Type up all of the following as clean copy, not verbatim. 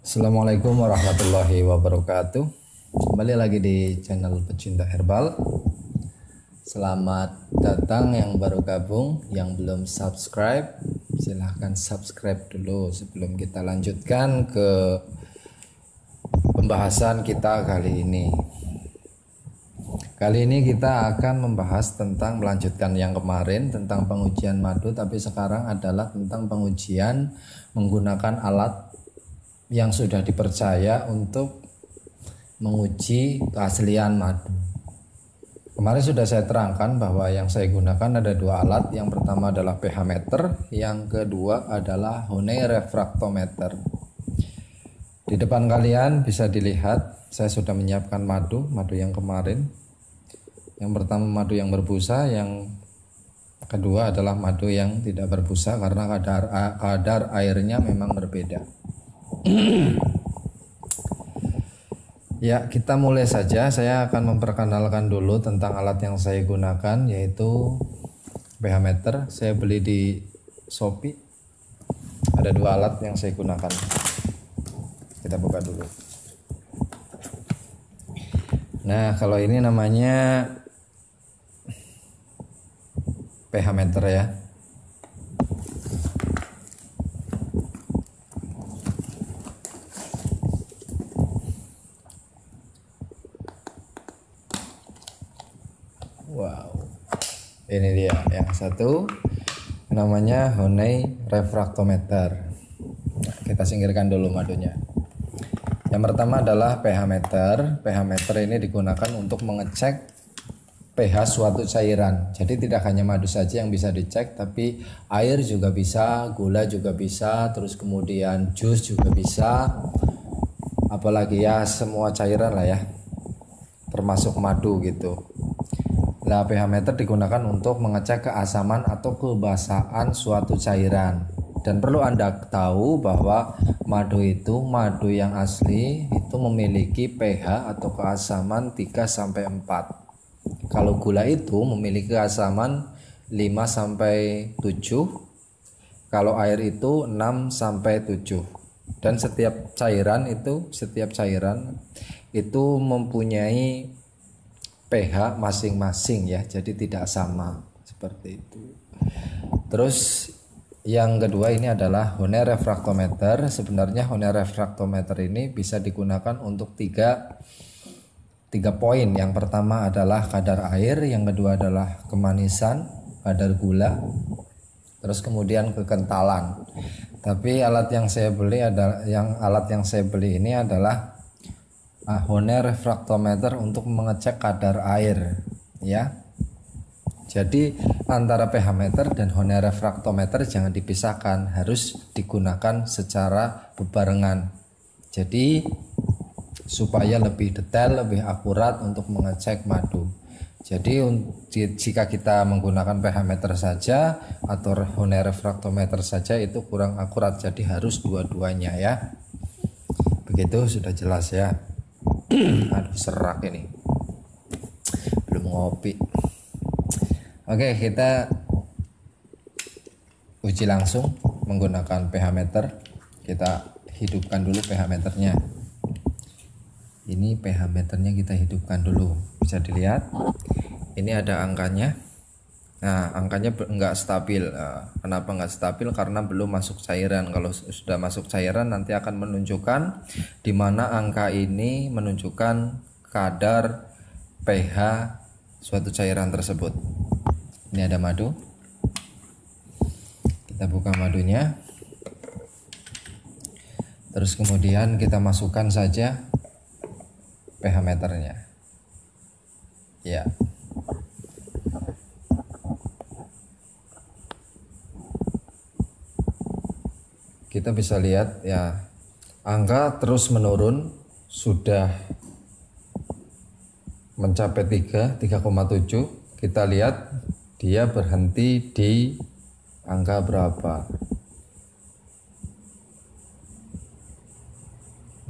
Assalamualaikum warahmatullahi wabarakatuh. Kembali lagi di channel Pecinta Herbal. Selamat datang yang baru gabung, yang belum subscribe silahkan subscribe dulu sebelum kita lanjutkan ke pembahasan kita kali ini. Kali ini kita akan membahas tentang melanjutkan yang kemarin tentang pengujian madu, tapi sekarang adalah tentang pengujian menggunakan alat yang sudah dipercaya untuk menguji keaslian madu. Kemarin sudah saya terangkan bahwa yang saya gunakan ada dua alat. Yang pertama adalah pH meter, yang kedua adalah Honey refraktometer. Di depan kalian bisa dilihat saya sudah menyiapkan madu yang kemarin. Yang pertama madu yang berbusa, yang kedua adalah madu yang tidak berbusa karena kadar airnya memang berbeda. Ya, kita mulai saja. Saya akan memperkenalkan dulu tentang alat yang saya gunakan, yaitu pH meter. Saya beli di Shopee. Ada dua alat yang saya gunakan. Kita buka dulu. Nah, kalau ini namanya pH meter ya. Wow, ini dia yang satu, namanya Honey refraktometer. Nah, kita singkirkan dulu madunya. Yang pertama adalah pH meter. pH meter ini digunakan untuk mengecek pH suatu cairan. Jadi tidak hanya madu saja yang bisa dicek, tapi air juga bisa, gula juga bisa, terus kemudian jus juga bisa, apalagi ya semua cairan lah ya, termasuk madu gitu. Nah, pH meter digunakan untuk mengecek keasaman atau kebasahan suatu cairan. Dan perlu Anda tahu bahwa madu yang asli itu memiliki pH atau keasaman 3 sampai 4. Kalau gula itu memiliki keasaman 5 sampai 7. Kalau air itu 6 sampai 7. Dan setiap cairan itu mempunyai pH masing-masing ya. Jadi tidak sama seperti itu. Terus yang kedua ini adalah Honey refraktometer. Sebenarnya Honey refraktometer ini bisa digunakan untuk tiga poin. Yang pertama adalah kadar air, yang kedua adalah kemanisan, kadar gula, terus kemudian kekentalan. Tapi alat yang saya beli ini adalah Honey refraktometer untuk mengecek kadar air ya. Jadi antara pH meter dan Honey refraktometer jangan dipisahkan, harus digunakan secara bebarengan. Jadi supaya lebih detail, lebih akurat untuk mengecek madu. Jadi jika kita menggunakan pH meter saja atau Honey refraktometer saja itu kurang akurat. Jadi harus dua-duanya ya. Begitu sudah jelas ya. Aduh, serak ini. Belum ngopi. Oke, kita uji langsung menggunakan pH meter. Kita hidupkan dulu pH meternya. Ini pH meternya kita hidupkan dulu. Bisa dilihat. Ini ada angkanya. Nah, angkanya enggak stabil. Kenapa enggak stabil? Karena belum masuk cairan. Kalau sudah masuk cairan nanti akan menunjukkan di mana angka ini menunjukkan kadar pH suatu cairan tersebut. Ini ada madu. Kita buka madunya. Terus kemudian kita masukkan saja pH meternya. Ya. Kita bisa lihat ya, angka terus menurun, sudah mencapai 3,7. Kita lihat dia berhenti di angka berapa.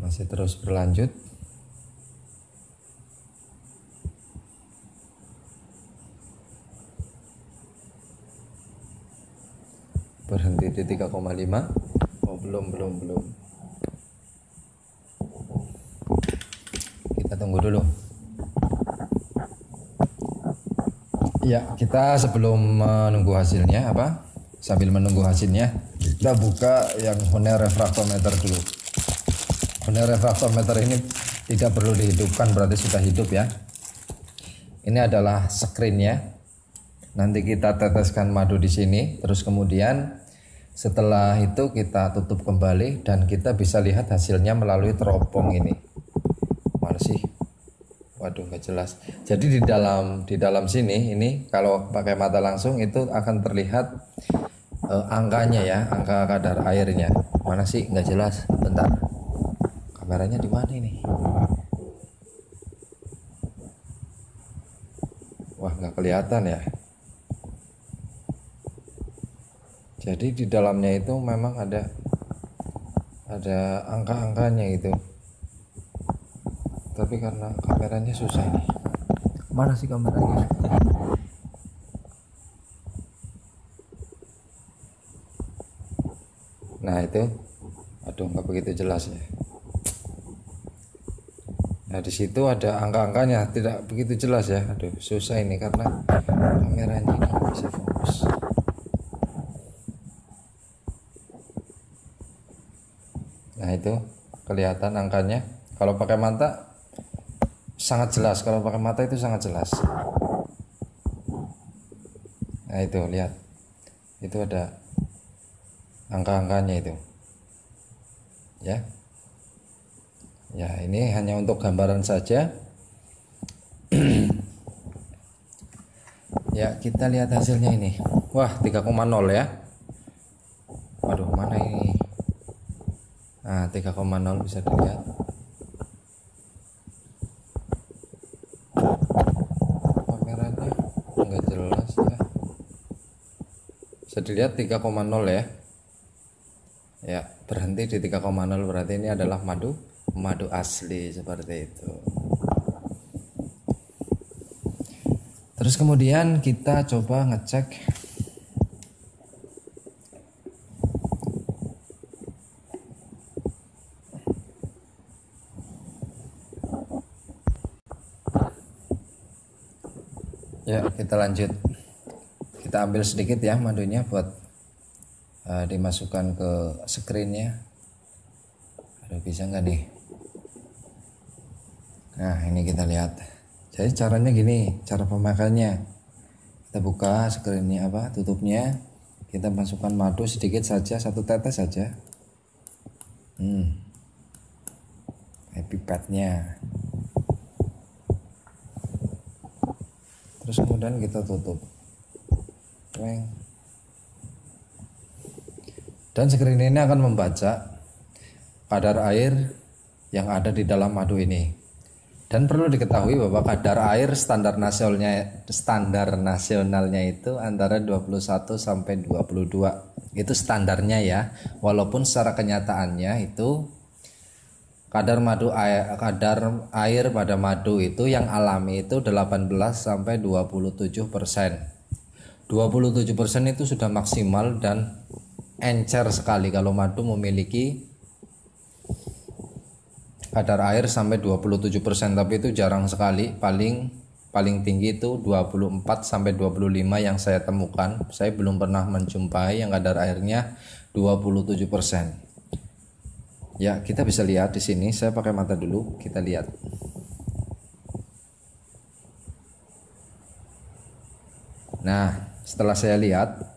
Masih terus berlanjut. berhenti di 3,5. Oh, belum. Kita tunggu dulu. Ya, kita sebelum menunggu hasilnya sambil menunggu hasilnya, kita buka yang Honey refraktometer dulu. Honey refraktometer ini tidak perlu dihidupkan, berarti sudah hidup ya. Ini adalah screennya. Nanti kita teteskan madu di sini, terus kemudian setelah itu kita tutup kembali dan kita bisa lihat hasilnya melalui teropong ini. Mana sih? Waduh, nggak jelas. Jadi di dalam sini ini kalau pakai mata langsung itu akan terlihat angkanya ya, angka kadar airnya. Mana sih? Nggak jelas. Bentar. Kameranya di mana ini? Wah, nggak kelihatan ya. Jadi di dalamnya itu memang ada angka-angkanya itu. Tapi karena kameranya susah ini. Mana sih kameranya? Nah itu, aduh nggak begitu jelas ya. Nah di situ ada angka-angkanya, tidak begitu jelas ya. Aduh susah ini karena kameranya ini nggak bisa fokus. Nah itu kelihatan angkanya. Kalau pakai mata sangat jelas, kalau pakai mata itu sangat jelas. Nah itu lihat, itu ada angka-angkanya itu ya. Ya ini hanya untuk gambaran saja. Ya kita lihat hasilnya ini. Wah 3,0 ya. Waduh mana ini. Nah 3,0 bisa dilihat. Kameranya nggak jelas ya. Bisa dilihat 3,0 ya. Ya berhenti di 3,0, berarti ini adalah madu asli seperti itu. Terus kemudian kita coba ngecek ya, kita lanjut. Kita ambil sedikit ya madunya buat dimasukkan ke screennya. Aduh bisa nggak nih? Nah ini kita lihat. Jadi caranya gini, cara pemakaiannya. Kita buka screennya tutupnya. Kita masukkan madu sedikit saja, 1 tetes saja. Pipetnya. Terus kemudian kita tutup. Dan screen ini akan membaca kadar air yang ada di dalam madu ini. Dan perlu diketahui bahwa kadar air standar nasionalnya itu antara 21 sampai 22. Itu standarnya ya. Walaupun secara kenyataannya itu kadar air pada madu itu yang alami itu 18 sampai 27%. 27% itu sudah maksimal dan encer sekali kalau madu memiliki kadar air sampai 27%, tapi itu jarang sekali. Paling tinggi itu 24 sampai 25 yang saya temukan. Saya belum pernah menjumpai yang kadar airnya 27%. Ya, kita bisa lihat di sini. Saya pakai mata dulu, kita lihat. Nah, setelah saya lihat,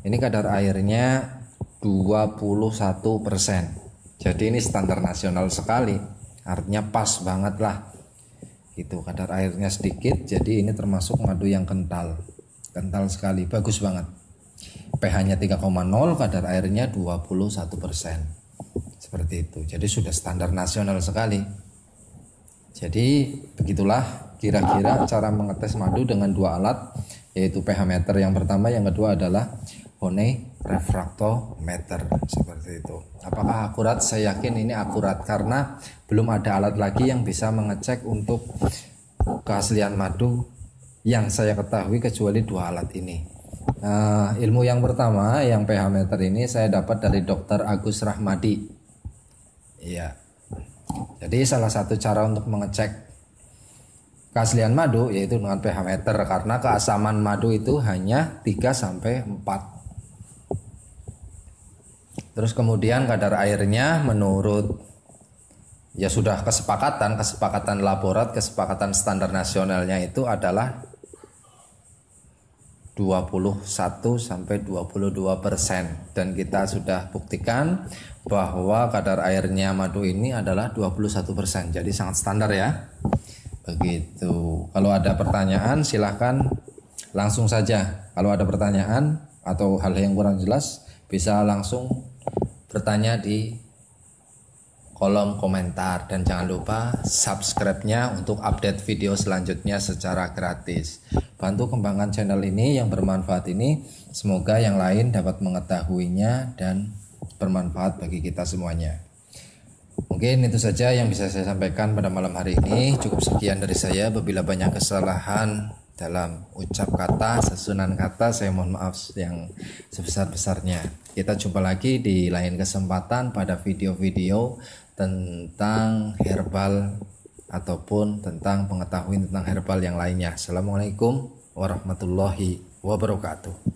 ini kadar airnya 21%. Jadi ini standar nasional sekali. Artinya pas banget lah. Gitu, kadar airnya sedikit, jadi ini termasuk madu yang kental. Kental sekali, bagus banget. pH-nya 3,0, kadar airnya 21%. Seperti itu. Jadi sudah standar nasional sekali. Jadi begitulah kira-kira cara mengetes madu dengan 2 alat, yaitu pH meter yang pertama, yang kedua adalah Honey refraktometer. Seperti itu. Apakah akurat? Saya yakin ini akurat karena belum ada alat lagi yang bisa mengecek untuk keaslian madu yang saya ketahui kecuali 2 alat ini. Ilmu yang pertama, yang pH meter ini saya dapat dari Dr. Agus Rahmadi. Iya. Jadi salah satu cara untuk mengecek keaslian madu yaitu dengan pH meter, karena keasaman madu itu hanya 3 sampai 4. Terus kemudian kadar airnya menurut ya sudah kesepakatan laborat, kesepakatan standar nasionalnya itu adalah 21 sampai 22%, dan kita sudah buktikan bahwa kadar airnya madu ini adalah 21%. Jadi sangat standar ya. Begitu. Kalau ada pertanyaan silahkan langsung saja. Kalau ada pertanyaan atau hal yang kurang jelas bisa langsung bertanya di kolom komentar, dan jangan lupa subscribe-nya untuk update video selanjutnya secara gratis. Bantu kembangkan channel ini yang bermanfaat ini, semoga yang lain dapat mengetahuinya dan bermanfaat bagi kita semuanya. Mungkin itu saja yang bisa saya sampaikan pada malam hari ini. Cukup sekian dari saya. Apabila banyak kesalahan dalam ucap kata, susunan kata, saya mohon maaf yang sebesar-besarnya. Kita jumpa lagi di lain kesempatan pada video-video tentang herbal ataupun tentang pengetahuan tentang herbal yang lainnya. Assalamualaikum warahmatullahi wabarakatuh.